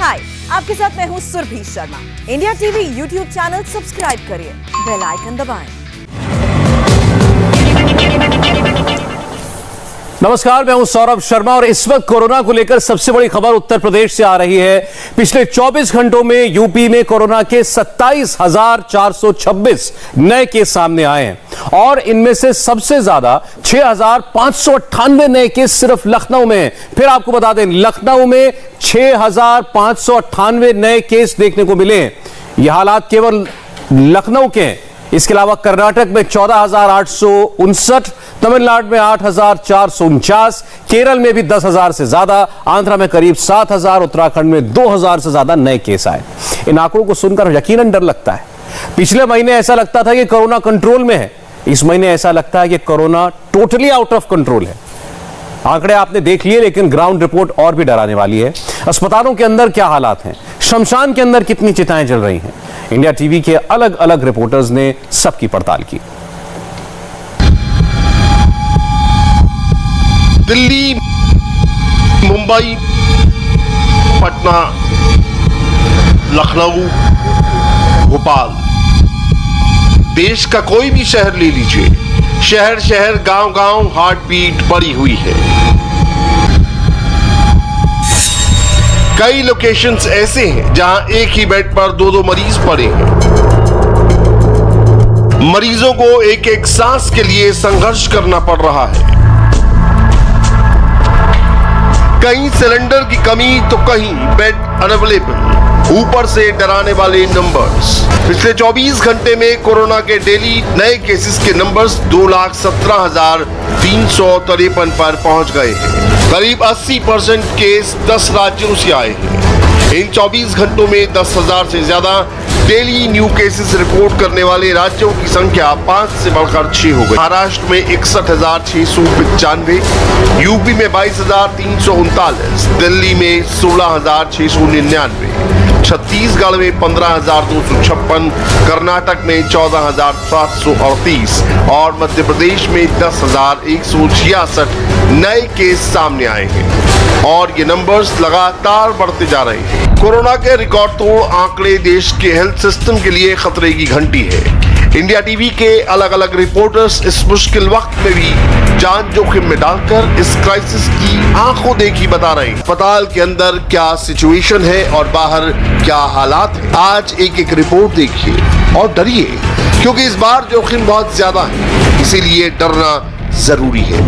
हाय, आपके साथ मैं हूँ Surabhi Sharma. India TV YouTube channel subscribe करिए, बेल आइकन दबाएं। नमस्कार, मैं हूं सौरभ शर्मा और इस वक्त कोरोना को लेकर सबसे बड़ी खबर उत्तर प्रदेश से आ रही है। पिछले 24 घंटों में यूपी में कोरोना के 27,426 नए केस सामने आए हैं और इनमें से सबसे ज्यादा 6,598 नए केस सिर्फ लखनऊ में हैं। फिर आपको बता दें, लखनऊ में 6,598 नए केस देखने को मिले हैं। यह हालात केवल लखनऊ के हैं। इसके अलावा कर्नाटक में 14,859, तमिलनाडु में 8,449, केरल में भी 10,000 से ज्यादा, आंध्र में करीब 7,000, उत्तराखंड में 2,000 से ज्यादा नए केस आए। इन आंकड़ों को सुनकर यकीनन डर लगता है। पिछले महीने ऐसा लगता था कि कोरोना कंट्रोल में है, इस महीने ऐसा लगता है कि corona totally out of control है। आंकड़े आपने देख लिए, लेकिन ग्राउंड रिपोर्ट और भी डराने वाली है। अस्पतालों के अंदर क्या हालात हैं, शमशान के अंदर कितनी चिताएं जल रही हैं, इंडिया टीवी के अलग अलग रिपोर्टर्स ने सबकी पड़ताल की। दिल्ली, मुंबई, पटना, लखनऊ, भोपाल, देश का कोई भी शहर ले लीजिए, शहर शहर गांव गांव हार्ट बीट बढ़ी हुई है। कई लोकेशंस ऐसे हैं जहां एक ही बेड पर दो मरीज पड़े हैं। मरीजों को एक एक सांस के लिए संघर्ष करना पड़ रहा है। कहीं सिलेंडर की कमी तो कहीं बेड अनअवेलेबल, ऊपर से डराने वाले नंबर्स। पिछले 24 घंटे में कोरोना के डेली नए केसेस के नंबर्स 2,17,353 पर पहुंच गए हैं। करीब 80% केस 10 राज्यों से आए हैं। इन 24 घंटों में 10,000 से ज्यादा डेली न्यू केसेस रिपोर्ट करने वाले राज्यों की संख्या 5 से बढ़कर 6 हो गई। महाराष्ट्र में 61,695, यूपी में 22,339, दिल्ली में 16,699, छत्तीसगढ़ में 15,256, कर्नाटक में 14,738 और मध्य प्रदेश में 10,166 नए केस सामने आए हैं और ये नंबर्स लगातार बढ़ते जा रहे हैं। कोरोना के रिकॉर्ड तोड़ आंकड़े देश के हेल्थ सिस्टम के लिए खतरे की घंटी है। इंडिया टीवी के अलग अलग रिपोर्टर्स इस मुश्किल वक्त में भी जान जोखिम में डालकर इस क्राइसिस की आंखों देखी बता रहे हैं। अस्पताल के अंदर क्या सिचुएशन है और बाहर क्या हालात है, आज एक एक रिपोर्ट देखिए और डरिए, क्योंकि इस बार जोखिम बहुत ज्यादा है, इसीलिए डरना जरूरी है।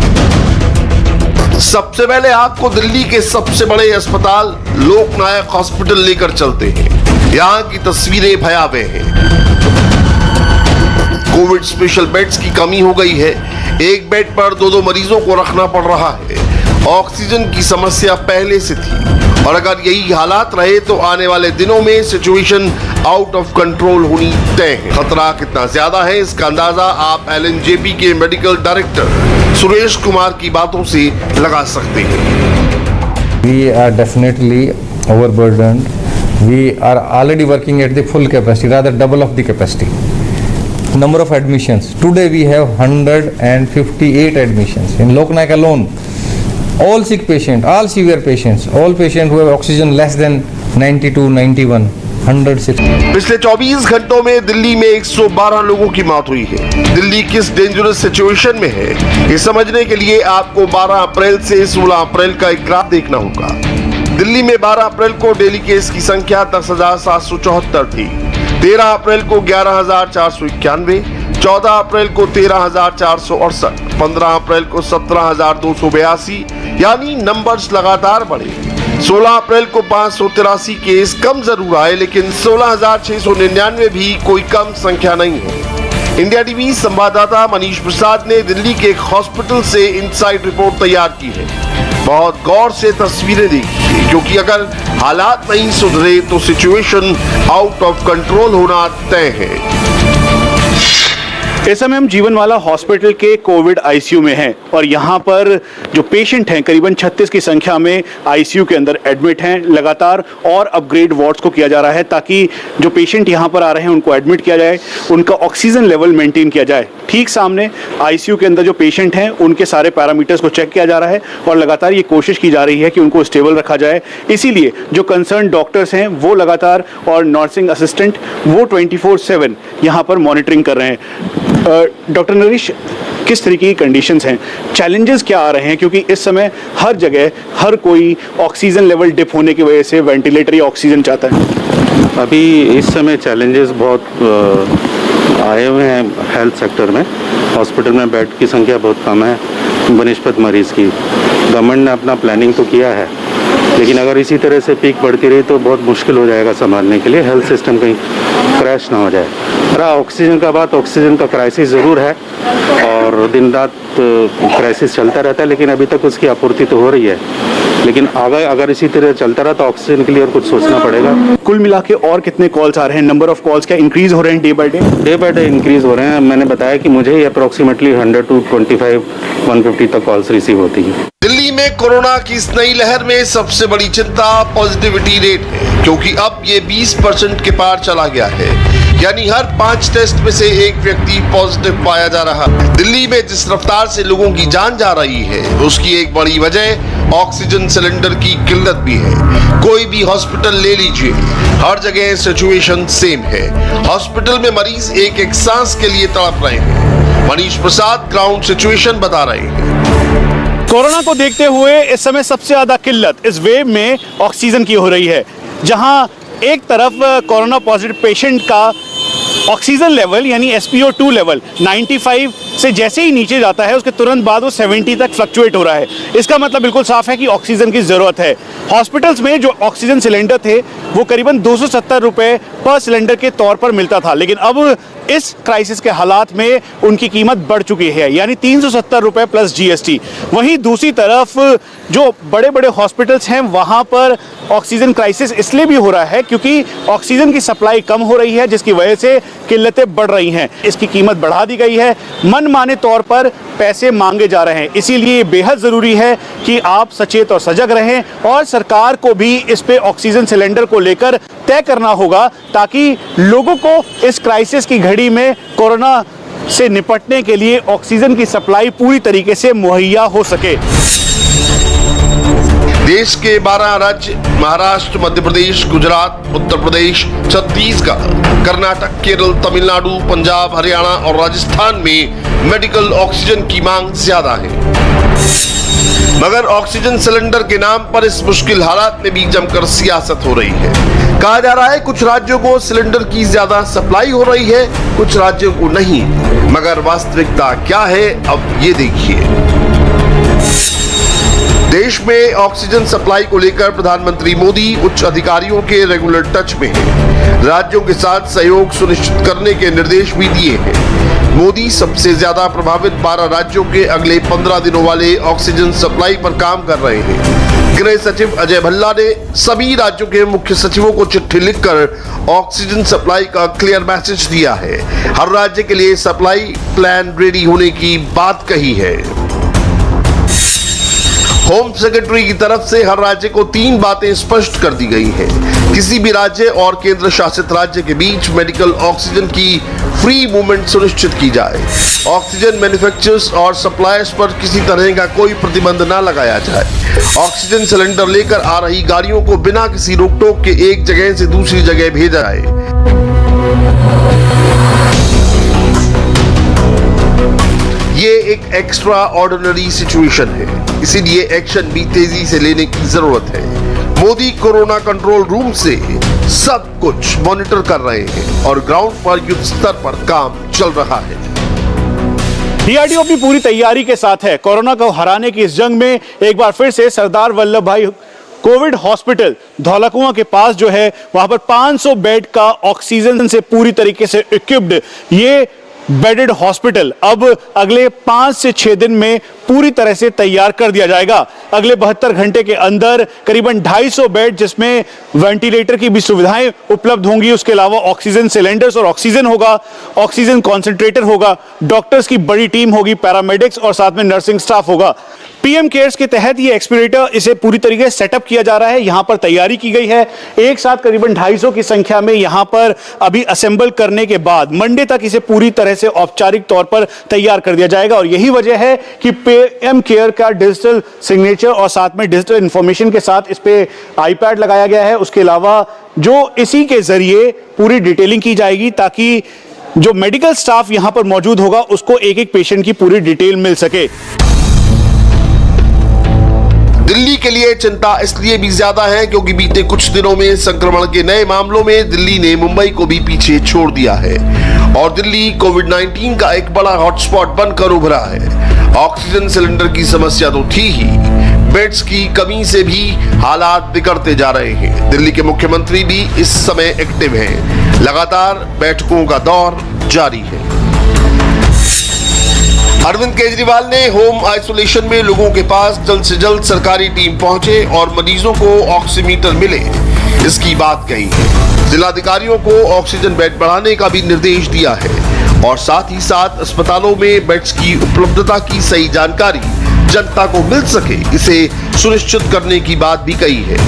सबसे पहले आपको दिल्ली के सबसे बड़े अस्पताल लोकनायक हॉस्पिटल लेकर चलते हैं। यहाँ की तस्वीरें भयावह हैं। कोविड स्पेशल बेड्स की कमी हो गई है। एक बेड पर दो मरीजों को रखना पड़ रहा है। ऑक्सीजन की समस्या पहले से थी और अगर यही हालात रहे तो आने वाले दिनों में सिचुएशन आउट ऑफ कंट्रोल होनी तय है। खतरा कितना ज्यादा है, इसका अंदाजा आप LNJP के मेडिकल डायरेक्टर सुरेश कुमार की बातों से लगा सकते हैं। We are definitely overburdened. We are already working at the full capacity, rather double of the capacity. Number of admissions. Today we have 158 admissions. In Loknayak alone, all sick patients, all severe patients, all patients who have oxygen less than 92, 91, 106. पिछले 24 घंटों में दिल्ली में 112 लोगों की मौत हुई है। दिल्ली किस डेंजरस सिचुएशन में है, ये समझने के लिए आपको 12 अप्रैल से 16 अप्रैल का एक ग्राफ देखना होगा। दिल्ली में 12 अप्रैल को डेली केस की संख्या 10,774 थी, 13 अप्रैल को 11,491, 14 अप्रैल को 13,468, 15 अप्रैल को 17,282, यानी नंबर्स लगातार बढ़े। 16 अप्रैल को 583 केस कम जरूर आए, लेकिन 16,699 भी कोई कम संख्या नहीं है। इंडिया टीवी संवाददाता मनीष प्रसाद ने दिल्ली के एक हॉस्पिटल से इनसाइड रिपोर्ट तैयार की है। बहुत गौर से तस्वीरें देखिए, क्योंकि अगर हालात नहीं सुधरे तो सिचुएशन आउट ऑफ कंट्रोल होना तय है। इस समय हम जीवनवाला हॉस्पिटल के कोविड आईसीयू में हैं और यहाँ पर जो पेशेंट हैं करीबन 36 की संख्या में आईसीयू के अंदर एडमिट हैं। लगातार और अपग्रेड वार्ड्स को किया जा रहा है ताकि जो पेशेंट यहाँ पर आ रहे हैं उनको एडमिट किया जाए, उनका ऑक्सीजन लेवल मेंटेन किया जाए। ठीक सामने आईसीयू के अंदर जो पेशेंट हैं उनके सारे पैरामीटर्स को चेक किया जा रहा है और लगातार ये कोशिश की जा रही है कि उनको स्टेबल रखा जाए। इसीलिए जो कंसर्न डॉक्टर्स हैं वो लगातार और नर्सिंग असिस्टेंट वो 24/7 यहाँ पर मॉनिटरिंग कर रहे हैं। डॉक्टर नरेश, किस तरीके की कंडीशंस हैं, चैलेंजेस क्या आ रहे हैं, क्योंकि इस समय हर जगह हर कोई ऑक्सीजन लेवल डिप होने की वजह से वेंटिलेटर या ऑक्सीजन चाहता है? अभी इस समय चैलेंजेस बहुत आए हुए हैं हेल्थ सेक्टर में। हॉस्पिटल में बेड की संख्या बहुत कम है बनिस्पत मरीज़ की। गवर्नमेंट ने अपना प्लानिंग तो किया है, लेकिन अगर इसी तरह से पीक बढ़ती रही तो बहुत मुश्किल हो जाएगा संभालने के लिए, हेल्थ सिस्टम कहीं क्रैश ना हो जाए। रहा ऑक्सीजन का बात, ऑक्सीजन का क्राइसिस ज़रूर है और दिन रात क्राइसिस चलता रहता है, लेकिन अभी तक उसकी आपूर्ति तो हो रही है। लेकिन आगे अगर इसी तरह चलता रहा तो ऑक्सीजन के लिए और कुछ सोचना पड़ेगा। कुल मिला के और कितने कॉल्स आ रहे हैं, नंबर ऑफ कॉल्स क्या इंक्रीज हो रहे हैं day by day? Day by day increase हो रहे हैं। मैंने बताया कि मुझे ही अप्रोक्सीमेटली 100 to 25 150 तक कॉल्स रिसीव होती हैं। दिल्ली में कोरोना की इस नई लहर में सबसे बड़ी चिंता पॉजिटिविटी रेट है, क्योंकि अब ये 20% के पार चला गया है। यानी हर 5 टेस्ट में से एक व्यक्ति पॉजिटिव पाया जा रहा है। दिल्ली में जिस रफ्तार से लोगों की जान जा रही है उसकी एक बड़ी वजह ऑक्सीजन सिलेंडर की किल्लत भी है। कोई भी हॉस्पिटल ले लीजिए, हर जगह सिचुएशन सेम है। हॉस्पिटल में मरीज एक एक सांस के लिए तड़प रहे हैं। मनीष प्रसाद ग्राउंड सिचुएशन बता रहे हैं। कोरोना को देखते हुए इस समय सबसे ज्यादा किल्लत इस वेव में ऑक्सीजन की हो रही है। जहां एक तरफ कोरोना पॉजिटिव पेशेंट का ऑक्सीजन लेवल यानी SpO2 लेवल 95 से जैसे ही नीचे जाता है उसके तुरंत बाद वो 70 तक फ्लक्चुएट हो रहा है। इसका मतलब बिल्कुल साफ है कि ऑक्सीजन की ज़रूरत है। हॉस्पिटल्स में जो ऑक्सीजन सिलेंडर थे वो करीबन 270 रुपये पर सिलेंडर के तौर पर मिलता था, लेकिन अब इस क्राइसिस के हालात में उनकी कीमत बढ़ चुकी है, यानी 370 रुपये प्लस GST। वहीं दूसरी तरफ जो बड़े बड़े हॉस्पिटल्स हैं वहाँ पर ऑक्सीजन क्राइसिस इसलिए भी हो रहा है क्योंकि ऑक्सीजन की सप्लाई कम हो रही है, जिसकी वजह से किल्लतें बढ़ रही हैं। इसकी कीमत बढ़ा दी गई है, मनमाने तौर पर पैसे मांगे जा रहे हैं। इसीलिए बेहद ज़रूरी है कि आप सचेत और सजग रहें और सरकार को भी इस पे ऑक्सीजन सिलेंडर को लेकर तय करना होगा ताकि लोगों को इस क्राइसिस की घड़ी में कोरोना से निपटने के लिए ऑक्सीजन की सप्लाई पूरी तरीके से मुहैया हो सके। देश के 12 राज्य महाराष्ट्र, मध्य प्रदेश, गुजरात, उत्तर प्रदेश, छत्तीसगढ़, कर्नाटक, केरल, तमिलनाडु, पंजाब, हरियाणा और राजस्थान में मेडिकल ऑक्सीजन की मांग ज्यादा है। मगर ऑक्सीजन सिलेंडर के नाम पर इस मुश्किल हालात में भी जमकर सियासत हो रही है। कहा जा रहा है कुछ राज्यों को सिलेंडर की ज्यादा सप्लाई हो रही है, कुछ राज्यों को नहीं। मगर वास्तविकता क्या है, अब ये देखिए। देश में ऑक्सीजन सप्लाई को लेकर प्रधानमंत्री मोदी उच्च अधिकारियों के रेगुलर टच में हैं। राज्यों के साथ सहयोग सुनिश्चित करने के निर्देश भी दिए हैं। मोदी सबसे ज्यादा प्रभावित 12 राज्यों के अगले 15 दिनों वाले ऑक्सीजन सप्लाई पर काम कर रहे हैं। गृह सचिव अजय भल्ला ने सभी राज्यों के मुख्य सचिवों को चिट्ठी लिखकर ऑक्सीजन सप्लाई का क्लियर मैसेज दिया है। हर राज्य के लिए सप्लाई प्लान रेडी होने की बात कही है। होम सेक्रेटरी की तरफ से हर राज्य को 3 बातें स्पष्ट कर दी गई हैं। किसी भी राज्य और केंद्र शासित राज्य के बीच मेडिकल ऑक्सीजन की फ्री मूवमेंट सुनिश्चित की जाए। ऑक्सीजन मैन्युफैक्चरर्स और सप्लायर्स पर किसी तरह का कोई प्रतिबंध न लगाया जाए। ऑक्सीजन सिलेंडर लेकर आ रही गाड़ियों को बिना किसी रोक टोक के एक जगह से दूसरी जगह भेजा जाए। ये एक एक्स्ट्रा ऑर्डिनरी सिचुएशन है, इसीलिए एक्शन भी तेजी से लेने की जरूरत है। मोदी कोरोना कंट्रोल रूम से सब कुछ मॉनिटर कर रहे हैं और ग्राउंड पर युद्ध स्तर पर काम चल रहा है। DRDO अपनी पूरी तैयारी के साथ है। कोरोना को हराने की इस जंग में एक बार फिर से सरदार वल्लभ भाई कोविड हॉस्पिटल धौलाकुआं के पास जो है वहां पर 500 बेड का ऑक्सीजन से पूरी तरीके से इक्विप्ड ये बेडेड हॉस्पिटल अब अगले 5 से 6 दिन में पूरी तरह से तैयार कर दिया जाएगा। अगले 72 घंटे के अंदर करीबन 250 बेड, जिसमें वेंटिलेटर की भी सुविधाएं उपलब्ध होंगी, उसके अलावा ऑक्सीजन सिलेंडर्स और ऑक्सीजन होगा, ऑक्सीजन कॉन्सेंट्रेटर होगा, डॉक्टर्स की बड़ी टीम होगी, पैरामेडिक्स और साथ में नर्सिंग स्टाफ होगा। पीएम केयर्स के तहत ये एक्सपीरेटर इसे पूरी तरीके से सेटअप किया जा रहा है। यहां पर तैयारी की गई है। एक साथ करीबन 250 की संख्या में यहां पर अभी असेंबल करने के बाद मंडे तक इसे पूरी तरह से औपचारिक तौर पर तैयार कर दिया जाएगा। और यही वजह है कि पीएम केयर का डिजिटल सिग्नेचर और साथ में डिजिटल इंफॉर्मेशन के साथ इस पे आईपैड लगाया गया है। उसके अलावा जो इसी के जरिए पूरी डिटेलिंग की जाएगी, ताकि जो मेडिकल स्टाफ यहां पर मौजूद होगा उसको एक एक पेशेंट की पूरी डिटेल मिल सके। दिल्ली के लिए चिंता इसलिए भी ज्यादा है क्योंकि बीते कुछ दिनों में संक्रमण के नए मामलों में दिल्ली ने मुंबई को भी पीछे छोड़ दिया है और दिल्ली कोविड-19 का एक बड़ा हॉटस्पॉट बनकर उभरा है। ऑक्सीजन सिलेंडर की समस्या तो थी ही, बेड्स की कमी से भी हालात बिगड़ते जा रहे हैं। दिल्ली के मुख्यमंत्री भी इस समय एक्टिव हैं। लगातार बैठकों का दौर जारी है। अरविंद केजरीवाल ने होम आइसोलेशन में लोगों के पास जल्द से जल्द सरकारी टीम पहुंचे और मरीजों को ऑक्सीमीटर मिले, इसकी बात कही है। जिलाधिकारियों को ऑक्सीजन बेड बढ़ाने का भी निर्देश दिया है और साथ ही साथ अस्पतालों में बेड्स की उपलब्धता की सही जानकारी जनता को मिल सके, इसे सुनिश्चित करने की बात भी कही है।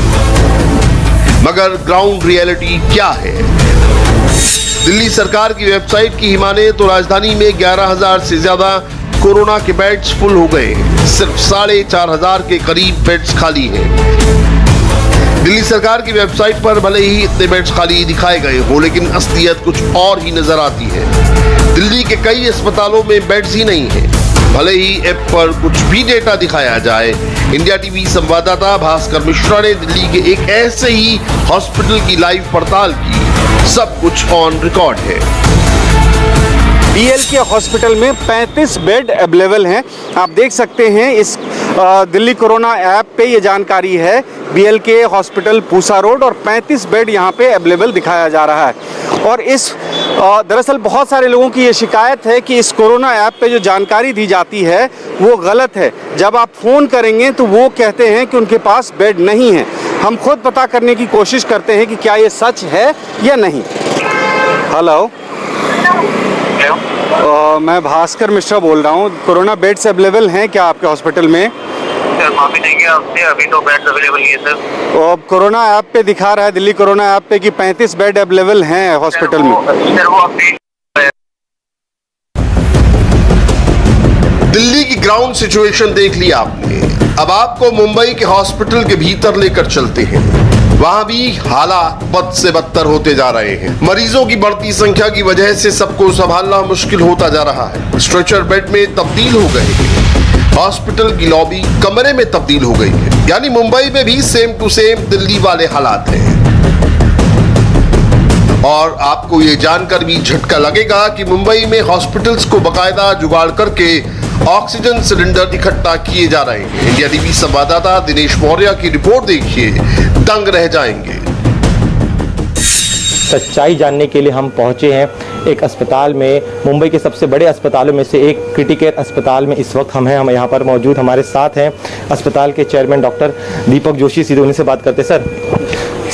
मगर ग्राउंड रियलिटी क्या है? दिल्ली सरकार की वेबसाइट की माने तो राजधानी में 11,000 से ज्यादा कोरोना के बेड्स फुल हो गए, सिर्फ 4,500 के करीब बेड्स खाली हैं। दिल्ली सरकार की वेबसाइट पर भले ही इतने बेड्स खाली दिखाए गए हो, लेकिन असलियत कुछ और ही नजर आती है। दिल्ली के कई अस्पतालों में बेड्स ही नहीं है, भले ही ऐप पर कुछ भी डेटा दिखाया जाए। इंडिया टीवी संवाददाता भास्कर मिश्रा ने दिल्ली के एक ऐसे ही हॉस्पिटल की लाइव पड़ताल की। सब कुछ ऑन रिकॉर्ड है। बीएलके हॉस्पिटल में 35 बेड अवेलेबल हैं। आप देख सकते हैं इस दिल्ली कोरोना ऐप पे ये जानकारी है। बीएलके हॉस्पिटल पूसा रोड और 35 बेड यहाँ पे अवेलेबल दिखाया जा रहा है। और इस दरअसल बहुत सारे लोगों की ये शिकायत है कि इस कोरोना ऐप पे जो जानकारी दी जाती है वो गलत है। जब आप फ़ोन करेंगे तो वो कहते हैं कि उनके पास बेड नहीं है। हम खुद पता करने की कोशिश करते हैं कि क्या ये सच है या नहीं। हेलो, मैं भास्कर मिश्रा बोल रहा हूँ। कोरोना बेड्स अवेलेबल हैं क्या आपके हॉस्पिटल में? सर माफी देंगे आपसे, अभी तो बेड्स अवेलेबल नहीं है सर। तो अब कोरोना ऐप पे दिखा रहा है, दिल्ली कोरोना ऐप पे कि 35 बेड अवेलेबल हैं हॉस्पिटल में। सर वो अपडेट दिल्ली की ग्राउंड सिचुएशन देख लिया आपने। अब आपको मुंबई के हॉस्पिटल के भीतर लेकर चलते हैं। वहां भी हालात बद से बदतर होते जा रहे हैं। मरीजों की बढ़ती संख्या की वजह से सबको संभालना मुश्किल होता जा रहा है। स्ट्रेचर बेड में तब्दील हो गए हैं। हॉस्पिटल की लॉबी कमरे में तब्दील हो गई है। यानी मुंबई में भी सेम टू सेम दिल्ली वाले हालात हैं। और आपको ये जानकर भी झटका लगेगा कि मुंबई में हॉस्पिटल्स को बकायदा जुगाड़ करके ऑक्सीजन सिलेंडर इकट्ठा किए जा रहे हैं। इंडिया टीवी संवाददाता दिनेश मौर्य की रिपोर्ट देखिए, दंग रह जाएंगे। सच्चाई जानने के लिए हम पहुंचे हैं एक अस्पताल में, मुंबई के सबसे बड़े अस्पतालों में से एक क्रिटिकेयर अस्पताल में इस वक्त हम यहाँ पर मौजूद। हमारे साथ हैं अस्पताल के चेयरमैन डॉक्टर दीपक जोशी। सीधे उन्हीं से बात करते। सर,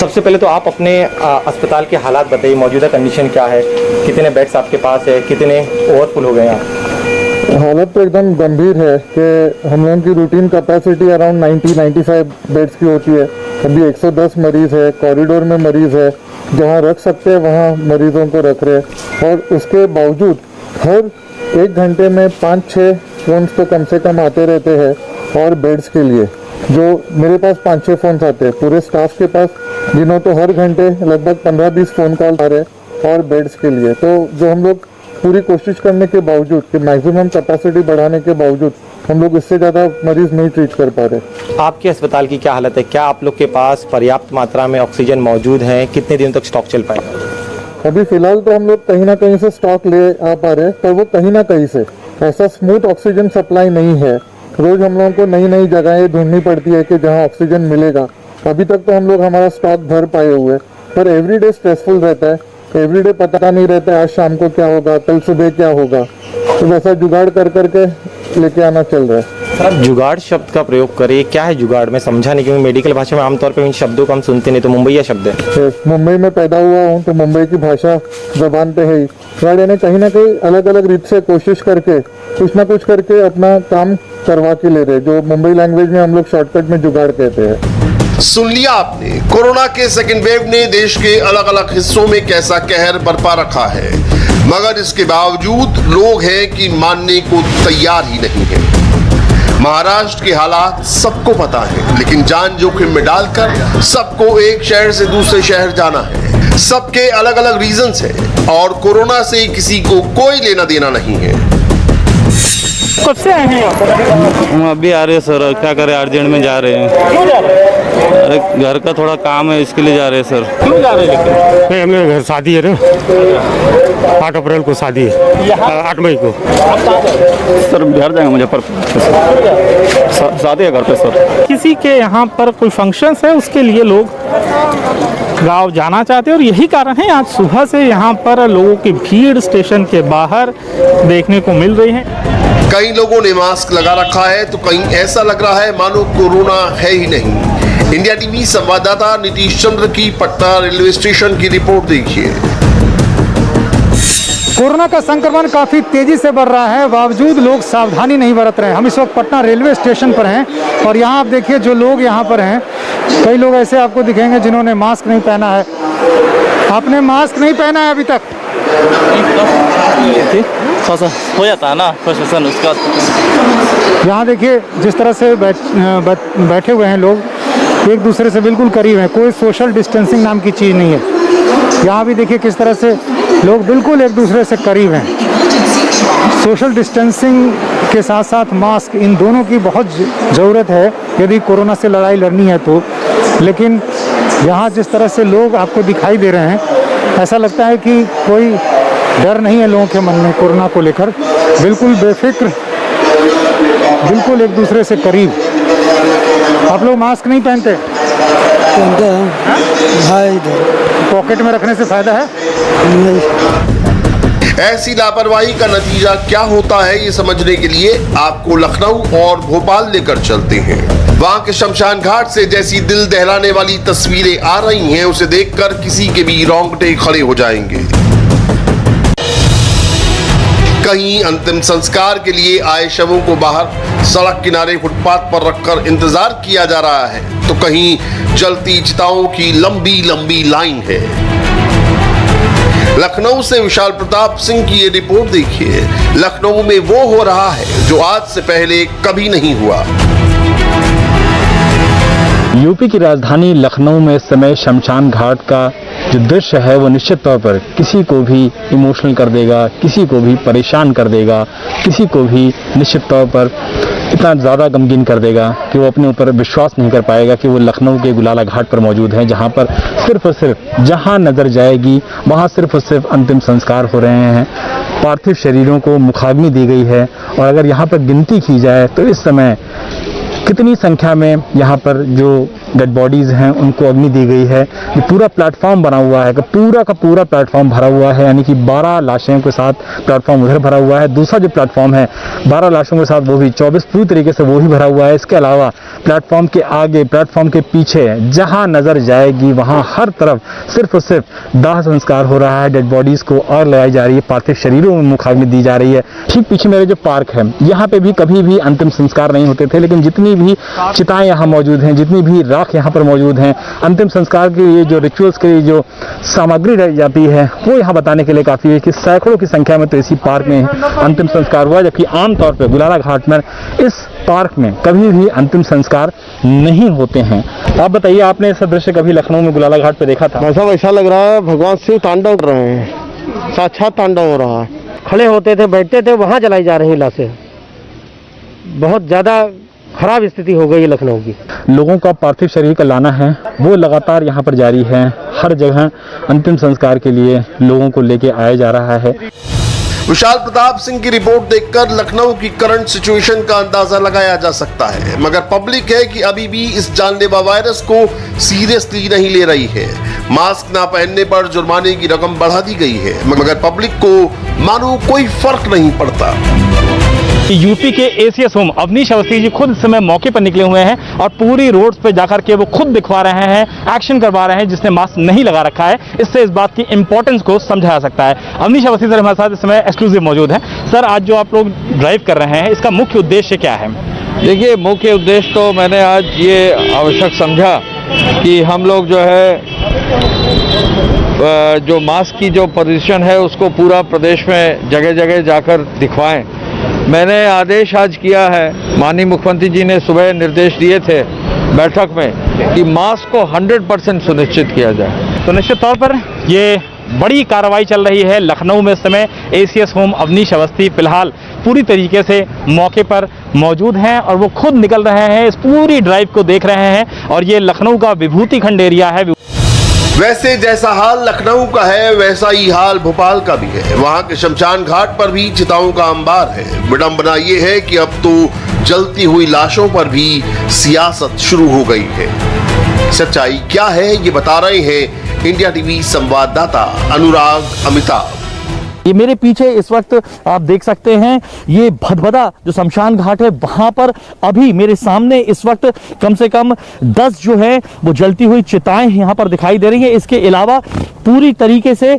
सबसे पहले तो आप अपने अस्पताल के हालात बताइए, मौजूदा कंडीशन क्या है, कितने बेड्स आपके पास है, कितने ओवरफुल हो गए हैं आप? हालत तो एकदम गंभीर है कि हम लोगों की रूटीन कैपेसिटी अराउंड 90-95 बेड्स की होती है। अभी 110 मरीज़ है, कॉरिडोर में मरीज़ है, जहाँ रख सकते हैं वहाँ मरीज़ों को रख रहे हैं। और उसके बावजूद हर 1 घंटे में 5-6 फ़ोन्स तो कम से कम आते रहते हैं। और बेड्स के लिए जो मेरे पास 5-6 फ़ोन्स आते हैं, पूरे स्टाफ के पास जिन्हों तो हर घंटे लगभग 15-20 फ़ोन कॉल आ रहे हैं और बेड्स के लिए। तो जो हम लोग पूरी कोशिश करने के बावजूद कि मैक्सिमम कैपेसिटी बढ़ाने के बावजूद हम लोग इससे ज़्यादा मरीज नहीं ट्रीट कर पा रहे। आपके अस्पताल की क्या हालत है? क्या आप लोग के पास पर्याप्त मात्रा में ऑक्सीजन मौजूद है? कितने दिन तक स्टॉक चल पाएगा? अभी फिलहाल तो हम लोग कहीं ना कहीं से स्टॉक ले आ पा रहे हैं, पर वो कहीं ना कहीं से ऐसा स्मूथ ऑक्सीजन सप्लाई नहीं है। रोज हम लोगों को नई नई जगहें ढूंढनी पड़ती है कि जहाँ ऑक्सीजन मिलेगा। अभी तक तो हम लोग हमारा स्टॉक भर पाए हुए हैं, पर एवरीडे स्ट्रेसफुल रहता है। एवरीडे पता नहीं रहता आज शाम को क्या होगा, कल सुबह क्या होगा, तो वैसा जुगाड़ कर करके लेके आना चल रहा है। सर, आप जुगाड़ शब्द का प्रयोग करिए, क्या है जुगाड़? में समझा नहीं, क्योंकि मेडिकल भाषा में आमतौर पर इन शब्दों को हम सुनते नहीं, तो मुंबई शब्द है। मुंबई में पैदा हुआ हूँ तो मुंबई की भाषा जबान पे है ही। गाड़ी ने कहीं ना कहीं अलग अलग रीत से कोशिश करके कुछ ना कुछ करके अपना काम करवा के ले रहे, जो मुंबई लैंग्वेज में हम लोग शॉर्टकट में जुगाड़ कहते हैं। सुन लिया आपने, कोरोना के सेकेंड वेव ने देश के अलग अलग हिस्सों में कैसा कहर बरपा रखा है, मगर इसके बावजूद लोग हैं कि मानने को तैयार ही नहीं है। महाराष्ट्र के हालात सबको पता है, लेकिन जान जोखिम में डालकर सबको एक शहर से दूसरे शहर जाना है। सबके अलग अलग रीजंस हैं और कोरोना से किसी को कोई लेना देना नहीं है। कब से आए हैं यहाँ पर? हम अभी आ रहे हैं सर, क्या करें, अर्जेंट में जा रहे हैं। क्यों जा रहे हैं? अरे घर का थोड़ा काम है, इसके लिए जा रहे हैं सर। क्यों जा रहे हैं? लेकिन हमने घर शादी है ना, 8 अप्रैल को शादी है, 8 मई को। सर बिहार जाएंगे मुजफ्फरपुर, शादी है घर पे सर। किसी के यहाँ पर कोई फंक्शंस है, उसके लिए लोग गांव जाना चाहते हैं और यही कारण है आज सुबह से यहाँ पर लोगों की भीड़ स्टेशन के बाहर देखने को मिल रही है। कई लोगों ने मास्क लगा रखा है तो कहीं ऐसा लग रहा है मानो कोरोना है ही नहीं। इंडिया टीवी संवाददाता नीतीश चंद्र की पटना रेलवे स्टेशन की रिपोर्ट देखिए। कोरोना का संक्रमण काफी तेजी से बढ़ रहा है, बावजूद लोग सावधानी नहीं बरत रहे हैं। हम इस वक्त पटना रेलवे स्टेशन पर हैं और यहाँ आप देखिए जो लोग यहाँ पर हैं, कई लोग ऐसे आपको दिखेंगे जिन्होंने मास्क नहीं पहना है। आपने मास्क नहीं पहना है अभी तक? हो जाता है ना प्रशासन उसका। यहाँ देखिए जिस तरह से बैठे हुए हैं लोग, एक दूसरे से बिल्कुल करीब हैं, कोई सोशल डिस्टेंसिंग नाम की चीज़ नहीं है। यहाँ भी देखिए किस तरह से लोग बिल्कुल एक दूसरे से करीब हैं। सोशल डिस्टेंसिंग के साथ साथ मास्क, इन दोनों की बहुत ज़रूरत है यदि कोरोना से लड़ाई लड़नी है तो। लेकिन यहाँ जिस तरह से लोग आपको दिखाई दे रहे हैं, ऐसा लगता है कि कोई डर नहीं है लोगों के मन में कोरोना को लेकर, बिल्कुल बेफिक्र, बिल्कुल एक दूसरे से करीब। आप लोग मास्क नहीं पहनते? पॉकेट में रखने से फायदा है? ऐसी लापरवाही का नतीजा क्या होता है ये समझने के लिए आपको लखनऊ और भोपाल लेकर चलते हैं। वहां के शमशान घाट से जैसी दिल दहलाने वाली तस्वीरें आ रही हैं, उसे देखकर किसी के भी रोंगटे खड़े हो जाएंगे। कहीं अंतिम संस्कार के लिए आए शवों को बाहर सड़क किनारे फुटपाथ पर रखकर इंतजार किया जा रहा है, तो कहीं जलती चिताओं की लंबी लंबी लाइन है। लखनऊ से विशाल प्रताप सिंह की ये रिपोर्ट देखिए। लखनऊ में वो हो रहा है जो आज से पहले कभी नहीं हुआ। यूपी की राजधानी लखनऊ में इस समय शमशान घाट का जो दृश्य है वो निश्चित तौर पर किसी को भी इमोशनल कर देगा, किसी को भी परेशान कर देगा, किसी को भी निश्चित तौर पर इतना ज़्यादा गमगीन कर देगा कि वो अपने ऊपर विश्वास नहीं कर पाएगा कि वो लखनऊ के गुलाला घाट पर मौजूद हैं, जहाँ पर सिर्फ और सिर्फ जहाँ नज़र जाएगी वहाँ सिर्फ और सिर्फ अंतिम संस्कार हो रहे हैं। पार्थिव शरीरों को मुखाग्नि दी गई है और अगर यहाँ पर गिनती की जाए तो इस समय कितनी संख्या में यहाँ पर जो डेड बॉडीज़ हैं उनको अग्नि दी गई है। ये पूरा प्लेटफॉर्म बना हुआ है, पूरा का पूरा प्लेटफॉर्म भरा हुआ है, यानी कि 12 लाशों के साथ प्लेटफॉर्म उधर भरा हुआ है। दूसरा जो प्लेटफॉर्म है 12 लाशों के साथ वो भी 24 पूरी तरीके से वो ही भरा हुआ है। इसके अलावा प्लेटफॉर्म के आगे, प्लेटफॉर्म के पीछे जहाँ नज़र जाएगी वहाँ हर तरफ सिर्फ और सिर्फ दाह संस्कार हो रहा है। डेड बॉडीज़ को आग लगाई जा रही है, पार्थिव शरीरों में मुखाग्नि दी जा रही है। ठीक पीछे मेरे जो पार्क है यहाँ पे भी कभी भी अंतिम संस्कार नहीं होते थे, लेकिन जितनी भी चिताएं यहाँ मौजूद हैं, जितनी भी राख यहाँ पर मौजूद हैं, अंतिम संस्कार के लिए जो रिचुअल्स के लिए जो सामग्री रही जाती है वो यहाँ बताने के लिए काफ़ी है कि सैकड़ों की संख्या में तो इसी पार्क में अंतिम संस्कार हुआ, जबकि आमतौर पर गुलाला घाट में इस पार्क में कभी भी अंतिम संस्कार नहीं होते हैं। आप बताइए, आपने ऐसा दृश्य कभी लखनऊ में गुलाला घाट पे देखा था? ऐसा लग रहा है भगवान शिव तांडव कर रहे हैं, साक्षात तांडव हो रहा है। खड़े होते थे, बैठते थे, वहाँ जलाई जा रही लाशें। बहुत ज़्यादा खराब स्थिति हो गई है लखनऊ की। लोगों का पार्थिव शरीर का लाना है वो लगातार यहाँ पर जारी है। हर जगह अंतिम संस्कार के लिए लोगों को लेके आया जा रहा है। विशाल प्रताप सिंह की रिपोर्ट देखकर लखनऊ की करंट सिचुएशन का अंदाजा लगाया जा सकता है, मगर पब्लिक है कि अभी भी इस जानलेवा वायरस को सीरियसली नहीं ले रही है। मास्क ना पहनने पर जुर्माने की रकम बढ़ा दी गई है, मगर पब्लिक को मानो कोई फर्क नहीं पड़ता। यूपी के एसीएस होम अवनीश अवस्थी जी खुद इस समय मौके पर निकले हुए हैं और पूरी रोड्स पे जाकर के वो खुद दिखवा रहे हैं, एक्शन करवा रहे हैं जिसने मास्क नहीं लगा रखा है। इससे इस बात की इंपॉर्टेंस को समझा जा सकता है। अवनीश अवस्थी सर हमारे साथ इस समय एक्सक्लूसिव मौजूद है। सर, आज जो आप लोग ड्राइव कर रहे हैं, इसका मुख्य उद्देश्य क्या है? देखिए, मुख्य उद्देश्य तो मैंने आज ये आवश्यक समझा कि हम लोग जो है जो मास्क की जो पोजीशन है उसको पूरा प्रदेश में जगह जगह जाकर दिखवाएं। मैंने आदेश आज किया है, माननीय मुख्यमंत्री जी ने सुबह निर्देश दिए थे बैठक में कि मास्क को 100% सुनिश्चित किया जाए। तो निश्चित तौर पर ये बड़ी कार्रवाई चल रही है लखनऊ में। इस समय एसीएस होम अवनीश अवस्थी फिलहाल पूरी तरीके से मौके पर मौजूद हैं और वो खुद निकल रहे हैं, इस पूरी ड्राइव को देख रहे हैं। और ये लखनऊ का विभूति खंड एरिया है। वैसे जैसा हाल लखनऊ का है वैसा ही हाल भोपाल का भी है। वहां के शमशान घाट पर भी चिताओं का अंबार है। विडंबना ये है कि अब तो जलती हुई लाशों पर भी सियासत शुरू हो गई है। सच्चाई क्या है ये बता रहे हैं इंडिया टीवी संवाददाता अनुराग अमिताभ। ये मेरे पीछे इस वक्त आप देख सकते हैं, ये भदभदा जो शमशान घाट है वहां पर अभी मेरे सामने इस वक्त कम से कम 10 जो है वो जलती हुई चिताएं यहां पर दिखाई दे रही हैं। इसके अलावा पूरी तरीके से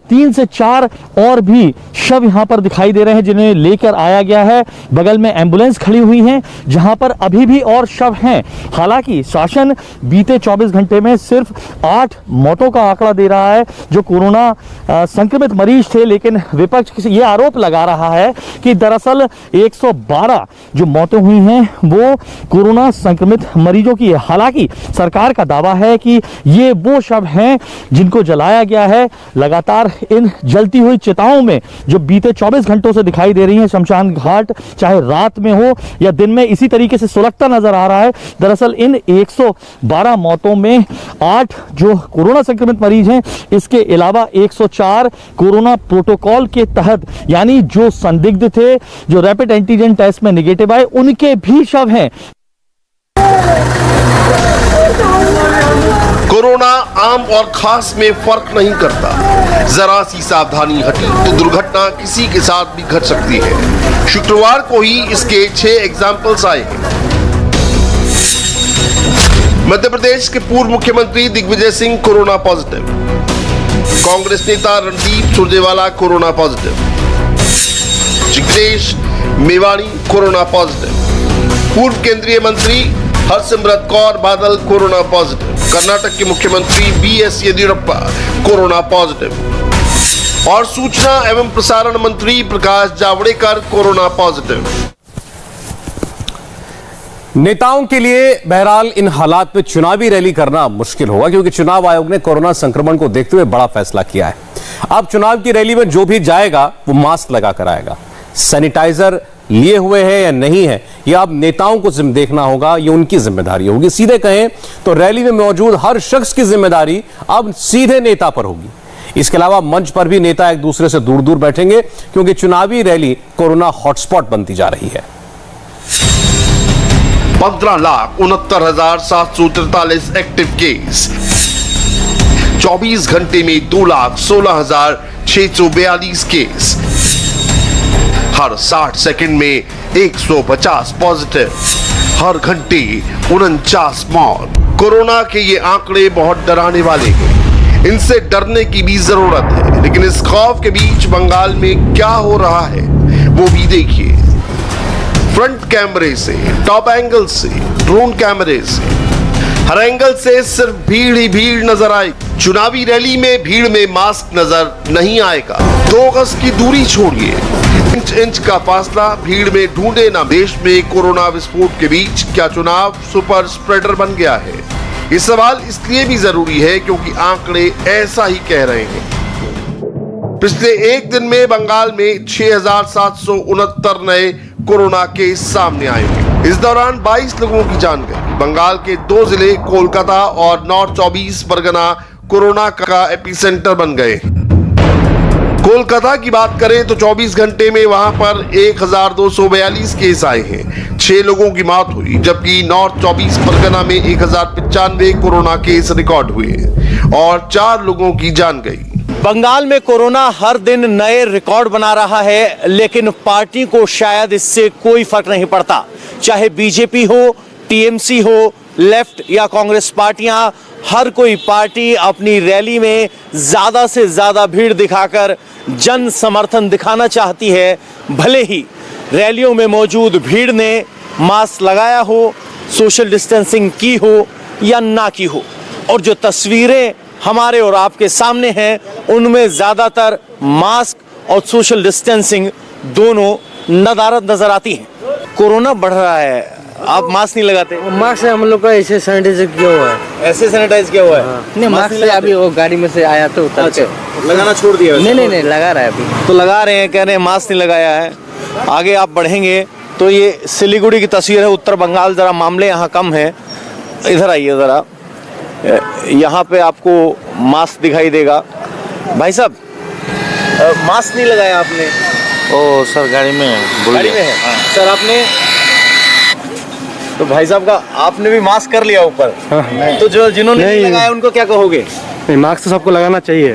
3 से 4 और भी शव यहां पर दिखाई दे रहे हैं जिन्हें लेकर आया गया है। बगल में एम्बुलेंस खड़ी हुई है जहां पर अभी भी और शव हैं। हालांकि शासन बीते 24 घंटे में सिर्फ 8 मौतों का आंकड़ा दे रहा है जो कोरोना संक्रमित मरीज थे, लेकिन विपक्ष ये आरोप लगा रहा है कि दरअसल 112 जो मौतें हुई हैं वो कोरोना संक्रमित मरीजों की है। हालांकि सरकार का दावा है कि ये वो शव हैं जिनको जलाया गया है। लगातार इन जलती हुई चिताओं में जो बीते 24 घंटों से दिखाई दे रही हैं शमशान घाट, चाहे रात में हो या दिन में, इसी तरीके से सुलगता नजर आ रहा है। दरअसल इन 112 मौतों में 8 जो कोरोना संक्रमित मरीज हैं, इसके अलावा 104 कोरोना प्रोटोकॉल के तहत यानी जो संदिग्ध थे, जो रैपिड एंटीजन टेस्ट में नेगेटिव आए, उनके भी शव हैं। कोरोना आम और खास में फर्क नहीं करता। जरा सी सावधानी हटी तो दुर्घटना किसी के साथ भी घट सकती है। शुक्रवार को ही इसके 6 एग्जाम्पल्स आए हैं। मध्य प्रदेश के पूर्व मुख्यमंत्री दिग्विजय सिंह कोरोना पॉजिटिव, कांग्रेस नेता Randeep Surjewala corona positive, Jignesh Mevani corona positive, पूर्व केंद्रीय मंत्री हरसिमरत कौर बादल कोरोना पॉजिटिव, कर्नाटक के मुख्यमंत्री बीएस येदियुरप्पा कोरोना पॉजिटिव और सूचना एवं प्रसारण मंत्री प्रकाश जावड़ेकर कोरोना पॉजिटिव। नेताओं के लिए बहरहाल इन हालात में चुनावी रैली करना मुश्किल होगा, क्योंकि चुनाव आयोग ने कोरोना संक्रमण को देखते हुए बड़ा फैसला किया है। अब चुनाव की रैली में जो भी जाएगा वो मास्क लगाकर आएगा। सैनिटाइजर लिए हुए हैं या नहीं है, यह अब नेताओं को देखना होगा, ये उनकी जिम्मेदारी होगी। सीधे कहें तो रैली में मौजूद हर शख्स की जिम्मेदारी अब सीधे नेता पर होगी। इसके अलावा मंच पर भी नेता एक दूसरे से दूर दूर बैठेंगे, क्योंकि चुनावी रैली कोरोना हॉटस्पॉट बनती जा रही है। 15,69,743 एक्टिव केस, 24 घंटे में 2,16,642 केस, हर 60 सेकंड में 150 पॉजिटिव, हर घंटे 49 मौत। कोरोना के ये आंकड़े बहुत डराने वाले हैं, इनसे डरने की भी जरूरत है। लेकिन इस खौफ के बीच बंगाल में क्या हो रहा है वो भी देखिए। फ्रंट कैमरे से, टॉप एंगल से, ड्रोन कैमरे से, हर एंगल से सिर्फ भीड़ ही भीड़ नजर आएगी। चुनावी रैली में भीड़ में मास्क नजर नहीं आएगा। 2 गज की दूरी छोड़िए, इंच इंच का फासला भीड़ में ढूंढे ना। देश में कोरोना विस्फोट के बीच क्या चुनाव सुपर स्प्रेडर बन गया है? ये सवाल इसलिए भी जरूरी है क्योंकि आंकड़े ऐसा ही कह रहे हैं। पिछले एक दिन में बंगाल में 6,769 नए कोरोना केस सामने आए हैं। इस दौरान 22 लोगों की जान गई। बंगाल के 2 जिले कोलकाता और नॉर्थ 24 परगना कोरोना का एपिसेंटर बन गए। कोलकाता की बात करें तो 24 घंटे में वहां पर 1242 केस आए हैं, 6 लोगों की मौत हुई, जबकि नॉर्थ 24 परगना में 1095 कोरोना केस रिकॉर्ड हुए और 4 लोगों की जान गई। बंगाल में कोरोना हर दिन नए रिकॉर्ड बना रहा है, लेकिन पार्टी को शायद इससे कोई फर्क नहीं पड़ता। चाहे बीजेपी हो, टीएमसी हो, लेफ्ट या कांग्रेस पार्टियां, हर कोई पार्टी अपनी रैली में ज्यादा से ज्यादा भीड़ दिखाकर जन समर्थन दिखाना चाहती है, भले ही रैलियों में मौजूद भीड़ ने मास्क लगाया हो, सोशल डिस्टेंसिंग की हो या ना की हो। और जो तस्वीरें हमारे और आपके सामने हैं, उनमें ज्यादातर मास्क और सोशल डिस्टेंसिंग दोनों नदारद नजर आती हैं। कोरोना बढ़ रहा है, आप मास्क नहीं लगाते? मास्क से हम लोग का ऐसे सैनिटाइज किया हुआ है। ऐसे सैनिटाइज किया हुआ है? नहीं, मास्क से अभी वो गाड़ी में से आया तो उतर के लगाना छोड़ दिया? नहीं, लगा रहा है अभी। तो लगा रहे हैं, कह रहे हैं मास्क नहीं लगाया है। आगे आप बढ़ेंगे तो ये सिलीगुड़ी की तस्वीर है, उत्तर बंगाल। जरा मामले यहाँ कम है, इधर आइए जरा, यहाँ पे आपको मास्क दिखाई देगा। भाई साहब, मास्क नहीं लगाया आपने? ओ सर, गाड़ी में है। गाड़ी में है? सर आपने? तो भाई साहब का आपने भी मास्क कर लिया ऊपर। तो जो जिन्होंने नहीं लगाया उनको क्या कहोगे? नहीं, मास्क तो सबको लगाना चाहिए।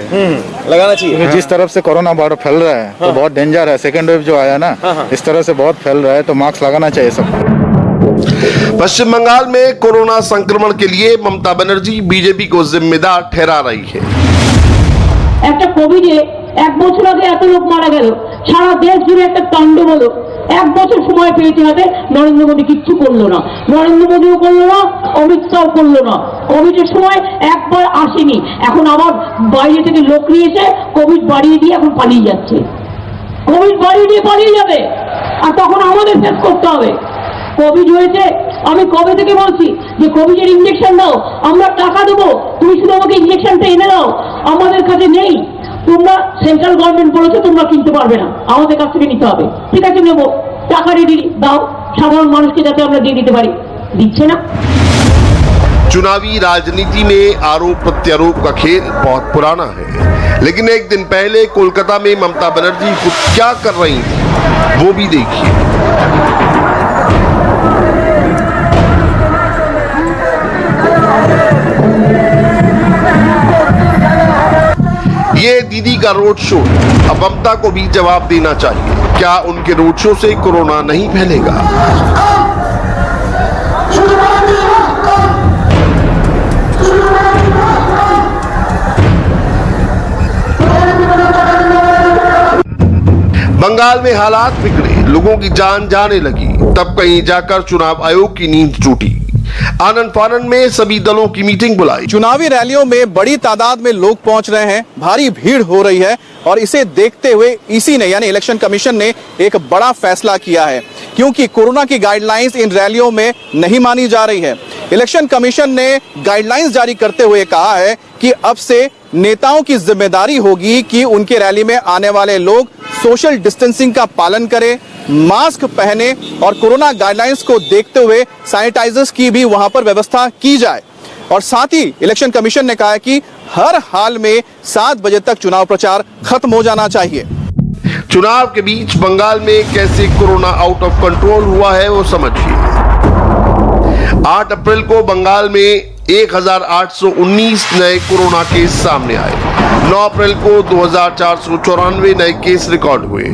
लगाना चाहिए। जिस तरफ से कोरोना बहुत फैल रहा है तो बहुत डेंजर है। सेकेंड वेव जो आया ना, इस तरह से बहुत फैल रहा है, तो मास्क लगाना चाहिए सबको। पश्चिम बंगाल में कोरोना संक्रमण के लिए ममता बनर्जी बीजेपी को जिम्मेदार ठहरा रही है। একটা কোভিডে 1 বছর আগে এত লোক মারা গেল, সারা দেশ জুড়ে একটা তাণ্ডব হলো। 1 বছর সময় পেয়েছে হাতে, নরেন্দ্র মোদী কিচ্ছু করলো না। নরেন্দ্র মোদীও করলো না, অমিত শাহ করলো না। কোভিডের সময় একবার আসেনি, এখন আবার বাইরে থেকে লোক নিয়েছে, কোভিড বাড়িয়ে দিয়ে এখন পালিয়ে যাচ্ছে। কোভিড বাড়িয়ে দিয়ে পালিয়ে যাবে, আর তখন আমাদের ফেস করতে হবে। কোভিড হয়েছে, আমি কবে থেকে বলছি যে কোভিডের ইনজেকশন দাও, আমরা টাকা দেবো, তুমি শুধু আমাকে ইনজেকশনটা এনে দাও। আমাদের কাছে নেই, তোমরা সেন্ট্রাল গভর্নমেন্ট বলেছে তোমরা কিনতে পারবে না, আমাদের কাছ থেকে নিতে হবে। ঠিক আছে, নেবো, টাকা রেডি দাও, সাধারণ মানুষকে যাতে আমরা দিয়ে দিতে পারি। দিচ্ছে না। चुनावी राजनीति में आरोप प्रत्यारोप का खेल बहुत पुराना है, लेकिन एक दिन पहले कोलकाता में ममता बनर्जी खुद क्या कर रही थी, वो भी देखिए। ये दीदी का रोड शो, अब ममता को भी जवाब देना चाहिए, क्या उनके रोड शो से कोरोना नहीं फैलेगा? बंगाल में हालात बिगड़े, लोगों की जान जाने लगी, तब कहीं जाकर चुनाव आयोग की नींद टूटी। आनंद फानन में सभी दलों की मीटिंग बुलाई। चुनावी रैलियों में बड़ी तादाद में लोग पहुंच रहे हैं, भारी भीड़ हो रही है, और इसे देखते हुए ईसी ने यानी इलेक्शन कमीशन ने एक बड़ा फैसला किया है, क्योंकि कोरोना की गाइडलाइंस इन रैलियों में नहीं मानी जा रही है। इलेक्शन कमीशन ने गाइडलाइंस जारी करते हुए कहा है कि अब से नेताओं की जिम्मेदारी होगी कि उनके रैली में आने वाले लोग सोशल डिस्टेंसिंग का पालन करें, मास्क पहने और कोरोना गाइडलाइंस को देखते हुए सैनिटाइजर्स की भी वहां पर व्यवस्था की जाए। और साथ ही इलेक्शन कमीशन ने कहा है कि हर हाल में 7 बजे तक चुनाव प्रचार खत्म हो जाना चाहिए। चुनाव के बीच बंगाल में कैसे कोरोना आउट ऑफ कंट्रोल हुआ है वो समझिए। 8 अप्रैल को बंगाल में 1819 नए कोरोना केस सामने आए। 9 अप्रैल को 2494 नए केस रिकॉर्ड हुए।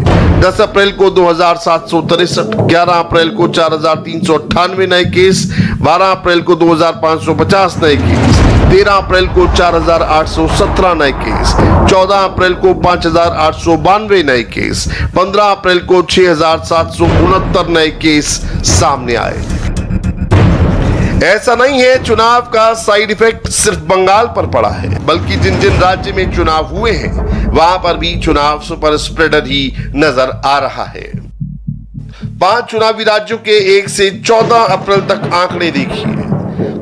10 अप्रैल को 2763, 11 अप्रैल को 4398 नए केस, 12 अप्रैल को 2550 नए केस, 13 अप्रैल को 4817 नए केस, 14 अप्रैल को 5892 नए केस, 15 अप्रैल को 6769 नए केस सामने आए। ऐसा नहीं है चुनाव का साइड इफेक्ट सिर्फ बंगाल पर पड़ा है, बल्कि जिन जिन राज्य में चुनाव हुए हैं वहां पर भी चुनाव सुपर स्प्रेडर ही नजर आ रहा है। 5 चुनावी राज्यों के 1 से 14 अप्रैल तक आंकड़े देखिए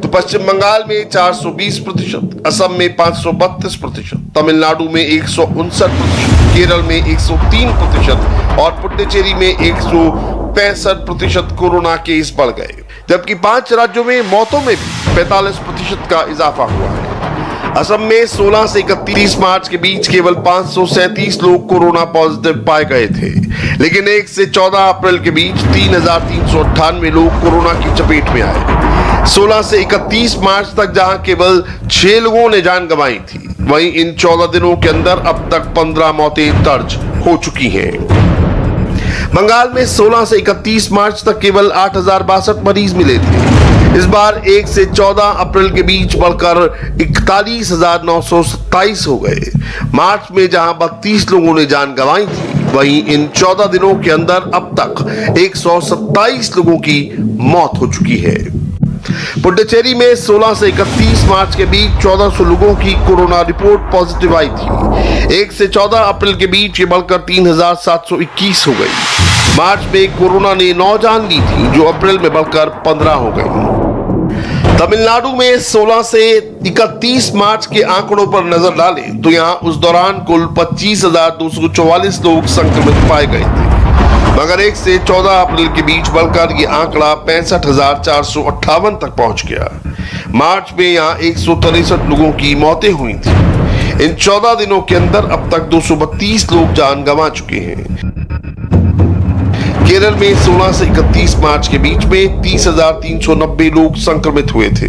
तो पश्चिम बंगाल में 420%, असम में 532%, तमिलनाडु में 159%, केरल में 103% और पुडुचेरी में 165% कोरोना केस बढ़ गए, जबकि 5 राज्यों में मौतों में भी 45% का इजाफा हुआ है। असम में 16 से 31 मार्च के बीच केवल 537 लोग कोरोना पॉजिटिव पाए गए थे, लेकिन 1 से 14 अप्रैल के बीच 3,398 लोग कोरोना की चपेट में आए। 16 से 31 मार्च तक जहां केवल 6 लोगों ने जान गंवाई थी, वहीं इन 14 दिनों के अंदर अब तक 15 मौतें दर्ज हो चुकी हैं। बंगाल में 16 से 31 मार्च तक केवल 8,062 मरीज मिले थे। इस बार 1 से 14 अप्रैल के बीच बढ़कर 41,927 हो गए। मार्च में जहां 32 लोगों ने जान गंवाई थी, वहीं इन 14 दिनों के अंदर अब तक 127 लोगों की मौत हो चुकी है। पुडुचेरी में 16 से 31 मार्च के बीच 1400 लोगों की कोरोना रिपोर्ट पॉजिटिव आई थी। 1 से 14 अप्रैल के बीच ये बढ़कर 3,721 हो गई। मार्च में कोरोना ने 9 जान ली थी, जो अप्रैल में बढ़कर 15 हो गई। तमिलनाडु में 16 से 31 मार्च के आंकड़ों पर नजर डालें तो यहां उस दौरान कुल 25,244 लोग संक्रमित पाए गए थे, मगर 1 से 14 अप्रैल के बीच बढ़कर ये आंकड़ा 65,458 तक पहुंच गया। मार्च में यहां 163 लोगों की मौतें हुई थी। इन 14 दिनों के अंदर अब तक 232 लोग जान गंवा चुके हैं। केरल में 16 से 31 मार्च के बीच में 30,390 लोग संक्रमित हुए थे,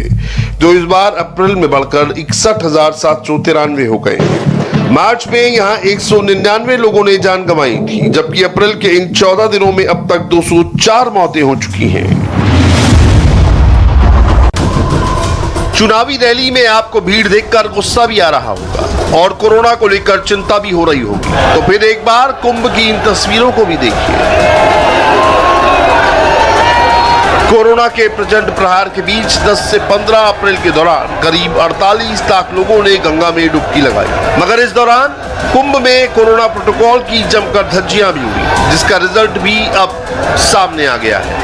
जो इस बार अप्रैल में बढ़कर 61,793 हो गए। मार्च में यहां 199 लोगों ने जान गंवाई थी, जबकि अप्रैल के इन 14 दिनों में अब तक 204 मौतें हो चुकी हैं। चुनावी रैली में आपको भीड़ देखकर गुस्सा भी आ रहा होगा और कोरोना को लेकर चिंता भी हो रही होगी, तो फिर एक बार कुंभ की इन तस्वीरों को भी देखिए। कोरोना के प्रचंड प्रहार के बीच 10 से 15 अप्रैल के दौरान करीब 48 लाख लोगों ने गंगा में डुबकी लगाई, मगर इस दौरान कुंभ में कोरोना प्रोटोकॉल की जमकर धज्जियां भी हुई, जिसका रिजल्ट भी अब सामने आ गया है।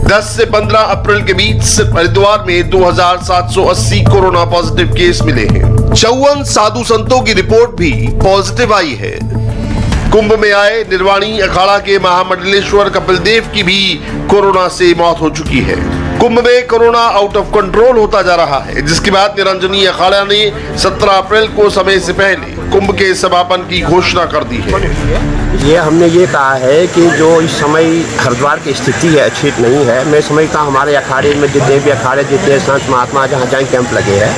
10 से 15 अप्रैल के बीच सिर्फ हरिद्वार में 2,780 कोरोना पॉजिटिव केस मिले हैं। 54 साधु संतों की रिपोर्ट भी पॉजिटिव आई है। कुंभ में आए निर्वाणी अखाड़ा के महामंडलेश्वर कपिल देव की भी कोरोना से मौत हो चुकी है। कुंभ में कोरोना आउट ऑफ कंट्रोल होता जा रहा है, जिसके बाद निरंजनी अखाड़ा ने 17 अप्रैल को समय से पहले कुंभ के समापन की घोषणा कर दी है। ये हमने ये कहा है कि जो इस समय हरिद्वार की स्थिति है अच्छी नहीं है। मैं समझता हूँ हमारे अखाड़े में जितने भी अखाड़े, जितने संत महात्मा जहाँ जहाँ कैंप लगे हैं,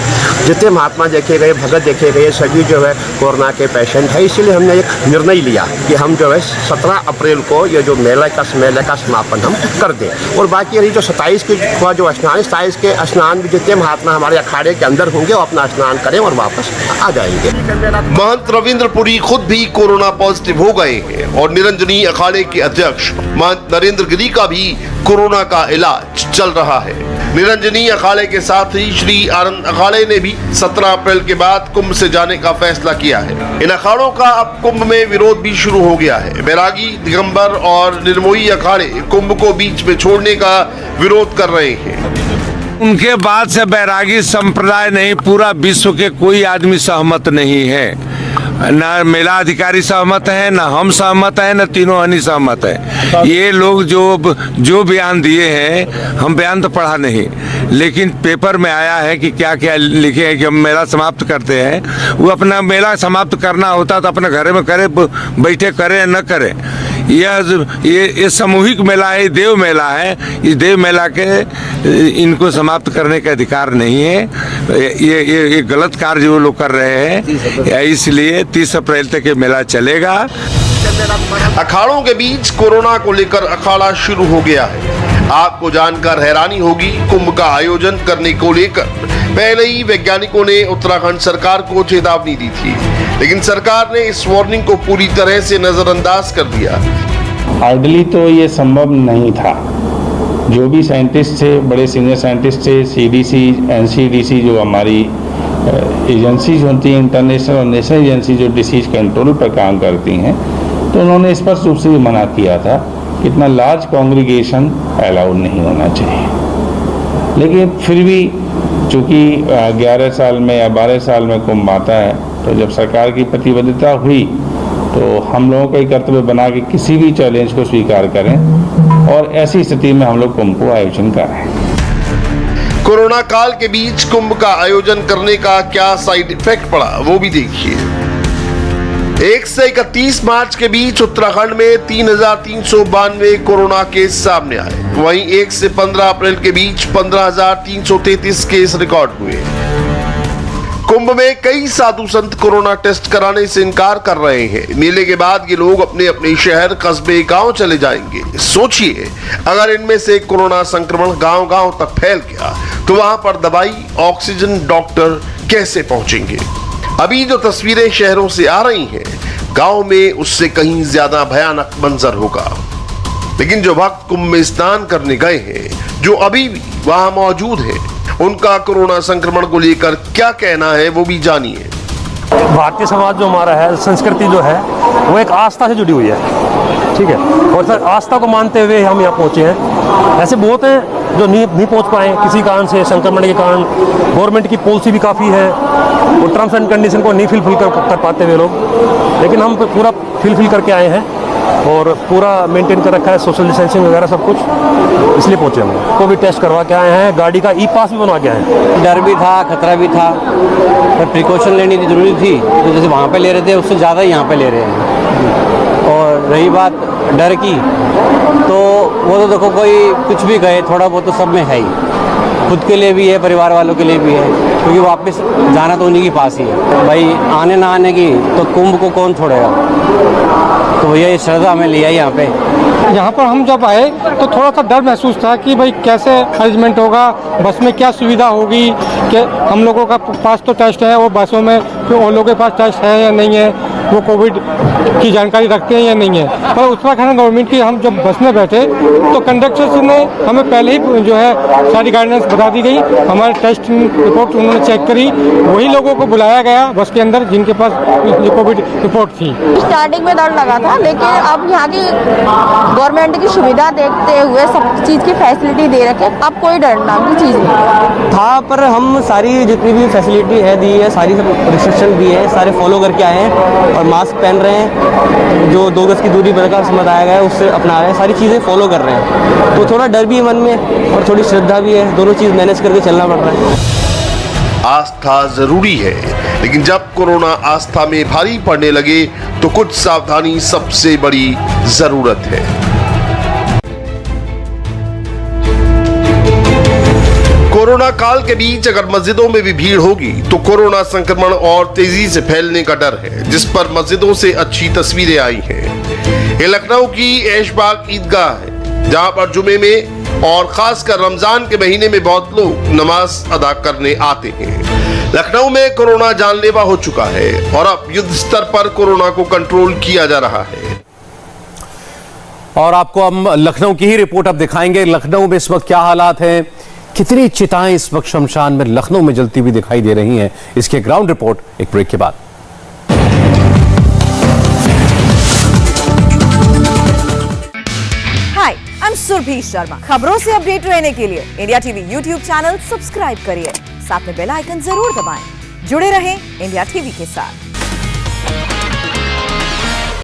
जितने महात्मा देखे गए, भगत देखे गए, सभी जो है कोरोना के पेशेंट है। इसलिए हमने एक निर्णय लिया कि हम जो है 17 अप्रैल को ये जो मेले का समापन हम कर दें, और बाकी रही जो 27 का जो स्नान, 27 के स्नान भी जितने महात्मा हमारे अखाड़े के अंदर होंगे वो अपना स्नान करें और वापस आ जाएंगे। महंत रविंद्रपुरी खुद भी कोरोना पॉजिटिव हो गए हैं और निरंजनी अखाड़े के अध्यक्ष महंत नरेंद्र गिरी का भी कोरोना का इलाज चल रहा है। निरंजनी अखाड़े के साथ ही श्री आनंद अखाड़े ने भी 17 अप्रैल के बाद कुंभ से जाने का फैसला किया है। इन अखाड़ों का अब कुंभ में विरोध भी शुरू हो गया है। बैरागी, दिगंबर और निर्मोही अखाड़े कुंभ को बीच में छोड़ने का विरोध कर रहे हैं। उनके बाद से बैरागी संप्रदाय नहीं, पूरा विश्व के कोई आदमी सहमत नहीं है। न मेला अधिकारी सहमत है, न हम सहमत हैं, न तीनों हनी सहमत है। ये लोग जो बयान दिए हैं, हम बयान तो पढ़ा नहीं, लेकिन पेपर में आया है कि क्या क्या लिखे हैं कि हम मेला समाप्त करते हैं। वो अपना मेला समाप्त करना होता तो अपने घर में करे, बैठे करे न करे। ये सामूहिक मेला है, देव मेला है। इस देव मेला के इनको समाप्त करने का अधिकार नहीं है। ये गलत कार्य वो लोग कर रहे हैं, इसलिए 30 अप्रैल तक ये मेला चलेगा। अखाड़ों के बीच कोरोना को लेकर अखाड़ा शुरू हो गया है। आपको जानकर हैरानी होगी, कुंभ का आयोजन करने को लेकर पहले ही वैज्ञानिकों ने उत्तराखंड सरकार को चेतावनी दी थी, लेकिन सरकार ने इस वार्निंग को पूरी तरह से नजरअंदाज कर दिया। आइडियली तो ये संभव नहीं था। जो भी साइंटिस्ट थे, बड़े सीनियर साइंटिस्ट थे, CDC, NCDC जो हमारी एजेंसीज होती हैं, इंटरनेशनल और नेशनल एजेंसी जो डिसीज कंट्रोल पर काम करती हैं, तो उन्होंने स्पष्ट रूप से मना किया था कि इतना लार्ज कॉन्ग्रीगेशन अलाउड नहीं होना चाहिए। लेकिन फिर भी चूँकि 11 साल में या 12 साल में कुंभ आता है, तो जब सरकार की प्रतिबद्धता हुई तो हम लोगों का ही कर्तव्य बना कि किसी भी चैलेंज को स्वीकार करें और ऐसी स्थिति में हम लोग कुंभ को आयोजन कर रहे हैं। कोरोना काल के बीच कुंभ का आयोजन करने का क्या साइड इफेक्ट पड़ा वो भी देखिए। 1 से 31 मार्च के बीच उत्तराखंड में 3,392 कोरोना केस सामने आए। वहीं 1 से 15 अप्रैल के बीच 15,333 केस रिकॉर्ड हुए। कुंभ में कई साधु संत कोरोना टेस्ट कराने से इनकार कर रहे हैं। मेले के बाद ये लोग अपने अपने शहर, कस्बे, गांव चले जाएंगे। सोचिए, अगर इनमें से कोरोना संक्रमण गांव-गांव तक फैल गया तो वहां पर दवाई, ऑक्सीजन, डॉक्टर कैसे पहुंचेंगे? अभी जो तस्वीरें शहरों से आ रही हैं, गांव में उससे कहीं ज्यादा भयानक मंजर होगा। लेकिन जो भक्त कुंभ में स्नान करने गए हैं, जो अभी भी वहां मौजूद हैं, उनका कोरोना संक्रमण को लेकर क्या कहना है वो भी जानिए। भारतीय समाज जो हमारा है, संस्कृति जो है, वो एक आस्था से जुड़ी हुई है, ठीक है। और सर आस्था को मानते हुए हम यहाँ पहुँचे हैं। ऐसे बहुत हैं जो नहीं पहुँच पाए किसी कारण से, संक्रमण के कारण। गवर्नमेंट की पॉलिसी भी काफ़ी है और टर्म्स एंड कंडीशन को नहीं फुलफिल कर पाते हुए लोग, लेकिन हम पूरा फुलफिल करके आए हैं और पूरा मेंटेन कर रखा है, सोशल डिस्टेंसिंग वगैरह सब कुछ, इसलिए पहुँचे हम। कोविड टेस्ट करवा के आए हैं, गाड़ी का ई पास भी बनवा के आए हैं। डर भी था, खतरा भी था, पर प्रिकॉशन लेनी की जरूरी थी, तो जैसे वहाँ पे ले रहे थे उससे ज़्यादा यहाँ पे ले रहे हैं। और रही बात डर की, तो वो तो देखो कोई कुछ भी कहे, थोड़ा बहुत तो सब में है ही, खुद के लिए भी है, परिवार वालों के लिए भी है, क्योंकि वापस जाना तो उन्हीं के पास ही है। भाई आने ना आने की तो कुंभ को कौन छोड़ेगा, तो भैया ये श्रद्धा हमें लिया यहाँ पे। यहाँ पर हम जब आए तो थोड़ा सा डर महसूस था कि भाई कैसे अरेंजमेंट होगा, बस में क्या सुविधा होगी, कि हम लोगों का पास तो टेस्ट है, वो बसों में तो उन लोगों के पास टेस्ट है या नहीं है, वो कोविड की जानकारी रखते हैं या नहीं है। पर उत्तराखंड गवर्नमेंट की हम जब बस में बैठे तो कंडक्टर ने हमें पहले ही जो है सारी गाइडेंस बता दी गई, हमारे टेस्ट रिपोर्ट उन्होंने चेक करी, वही लोगों को बुलाया गया बस के अंदर जिनके पास कोविड रिपोर्ट थी। स्टार्टिंग में डर लगा था, लेकिन अब यहाँ की गवर्नमेंट की सुविधा देखते हुए सब चीज़ की फैसिलिटी दे रखे, अब कोई डर नाम की चीज़ नहीं था। पर हम सारी जितनी भी फैसिलिटी है दी है, सारी सब रिस्ट्रिक्शन दी है, सारे फॉलो करके आए हैं और मास्क पहन रहे हैं, जो 2 गज की दूरी बरकरार से बताया गया है उससे अपना रहे हैं, सारी चीज़ें फॉलो कर रहे हैं। तो थोड़ा डर भी है मन में और थोड़ी श्रद्धा भी है, दोनों चीज़ मैनेज करके चलना पड़ रहा है। आस्था जरूरी है, लेकिन जब कोरोना आस्था में भारी पड़ने लगे तो कुछ सावधानी सबसे बड़ी जरूरत है। कोरोना काल के बीच अगर मस्जिदों में भी भीड़ होगी तो कोरोना संक्रमण और तेजी से फैलने का डर है, जिस पर मस्जिदों से अच्छी तस्वीरें आई हैं। ये लखनऊ की ऐशबाग ईदगाह है, जहां पर जुमे में और खासकर रमजान के महीने में बहुत लोग नमाज अदा करने आते हैं। लखनऊ में कोरोना जानलेवा हो चुका है और अब युद्ध स्तर पर कोरोना को कंट्रोल किया जा रहा है। और आपको हम लखनऊ की ही रिपोर्ट अब दिखाएंगे। लखनऊ में इस वक्त क्या हालात हैं, कितनी चिताएं इस वक्त शमशान में लखनऊ में जलती हुई दिखाई दे रही हैं, इसके ग्राउंड रिपोर्ट एक ब्रेक के बाद। हाय, आई एम सुरभि शर्मा। खबरों से अपडेट रहने के लिए India TV YouTube channel subscribe करिए, साथ में बेल आइकन जरूर दबाएं। जुड़े रहें इंडिया टीवी के साथ।